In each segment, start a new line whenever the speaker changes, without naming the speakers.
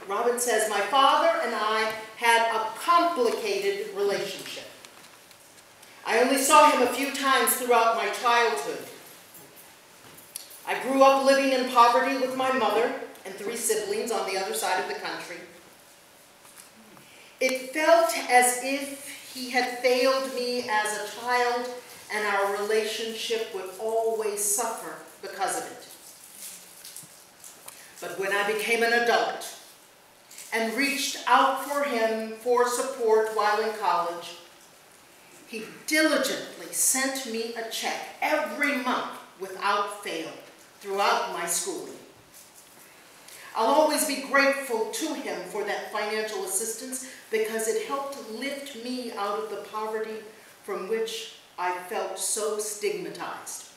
Robin says, my father and I had a complicated relationship. I only saw him a few times throughout my childhood. I grew up living in poverty with my mother and 3 siblings on the other side of the country. It felt as if he had failed me as a child, and our relationship would always suffer because of it. But when I became an adult and reached out for him for support while in college, he diligently sent me a check every month without fail throughout my schooling. I'll always be grateful to him for that financial assistance because it helped lift me out of the poverty from which I felt so stigmatized.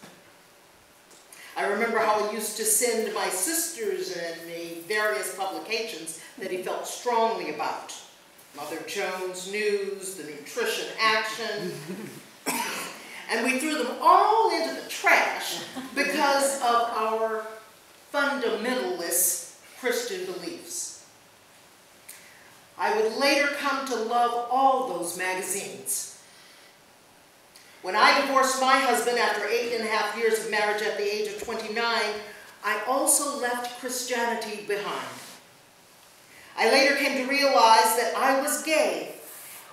I remember how he used to send my sisters and me various publications that he felt strongly about. Mother Jones News, the Nutrition Action, and we threw them all into the trash because of our fundamentalist Christian beliefs. I would later come to love all those magazines. When I divorced my husband after 8.5 years of marriage at the age of 29, I also left Christianity behind. I later came to realize that I was gay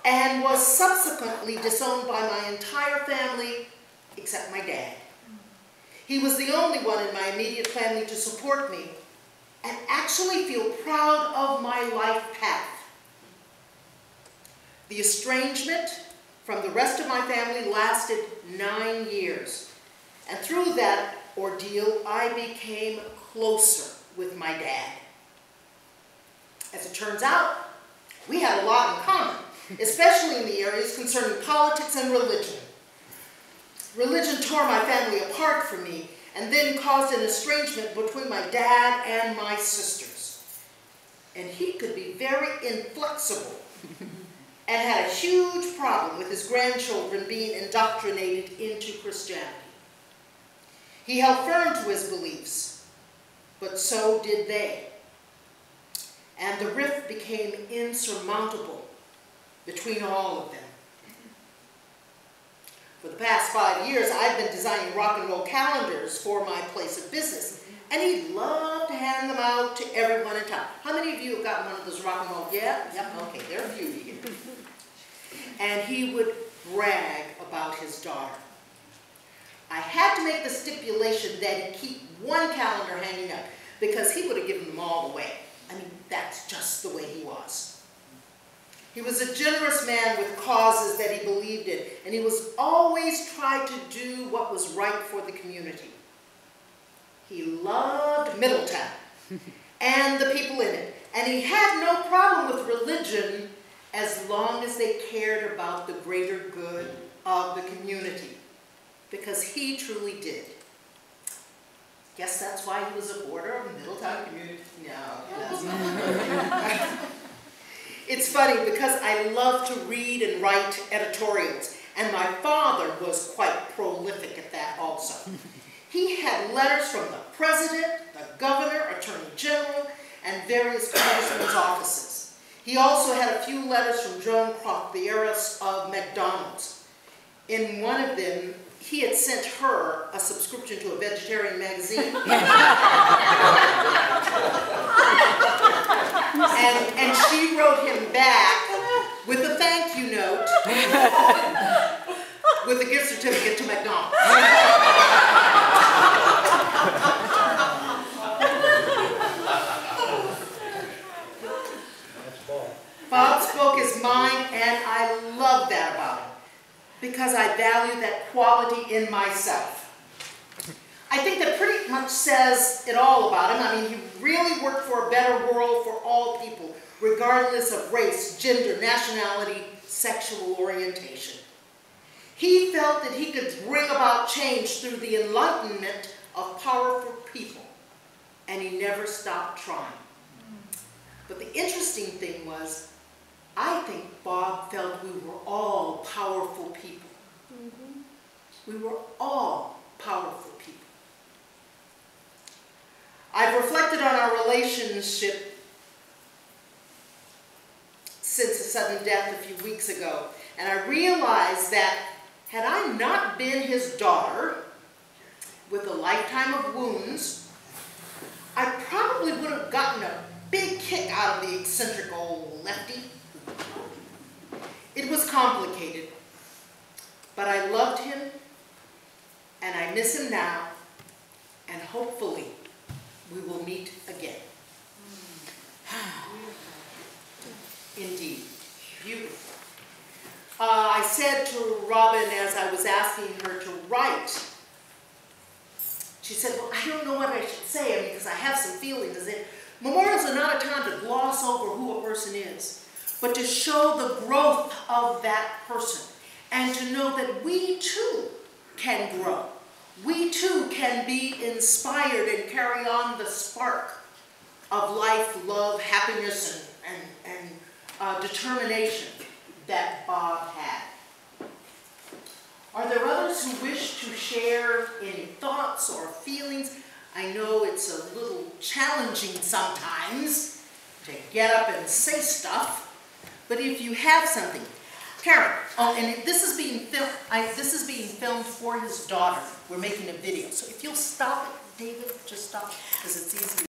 and was subsequently disowned by my entire family except my dad. He was the only one in my immediate family to support me and actually feel proud of my life path. The estrangement from the rest of my family lasted 9 years. And through that ordeal, I became closer with my dad. As it turns out, we had a lot in common, especially in the areas concerning politics and religion. Religion tore my family apart from me and then caused an estrangement between my dad and my sisters. And he could be very inflexible and had a huge problem with his grandchildren being indoctrinated into Christianity. He held firm to his beliefs, but so did they. And the rift became insurmountable between all of them. For the past 5 years, I've been designing rock and roll calendars for my place of business, and he loved to hand them out to everyone in town. How many of you have gotten one of those rock and roll? Yeah? Yep, okay, there are a few of you. And he would brag about his daughter. I had to make the stipulation that he keep one calendar hanging up because he would have given them all away. I mean, that's just the way he was. He was a generous man with causes that he believed in, and he was always trying to do what was right for the community. He loved Middletown and the people in it, and he had no problem with religion as long as they cared about the greater good of the community, because he truly did. Guess that's why he was a boarder of the Middletown community. No, that's not. It's funny because I love to read and write editorials, and my father was quite prolific at that also. He had letters from the president, the governor, attorney general, and various congressmen's offices. He also had a few letters from Joan Croft, the heiress of McDonald's. In one of them, he had sent her a subscription to a vegetarian magazine. and she wrote him back with a thank you note with a gift certificate to McDonald's. Bob spoke his mind, and I love that about him, because I value that quality in myself. I think that pretty much says it all about him. I mean, he really worked for a better world for all people, regardless of race, gender, nationality, sexual orientation. He felt that he could bring about change through the enlightenment of powerful people, and he never stopped trying. But the interesting thing was, I think Bob felt we were all powerful people. We were all powerful people. I've reflected on our relationship sudden death a few weeks ago, and I realized that had I not been his daughter with a lifetime of wounds, I probably would have gotten a big kick out of the eccentric old lefty. It was complicated, but I loved him, and I miss him now, and hopefully we will meet again. Indeed, beautiful. I said to Robin as I was asking her to write, she said, well, I don't know what I should say, because I have some feelings. I said, memorials are not a time to gloss over who a person is, but to show the growth of that person, and to know that we too can grow. We too can be inspired and carry on the spark of life, love, happiness, and determination that Bob had. Are there others who wish to share any thoughts or feelings? I know it's a little challenging sometimes to get up and say stuff, but if you have something. Karen, oh, and this is being filmed for his daughter. We're making a video, so if you'll stop it, David, just stop, because it's easy.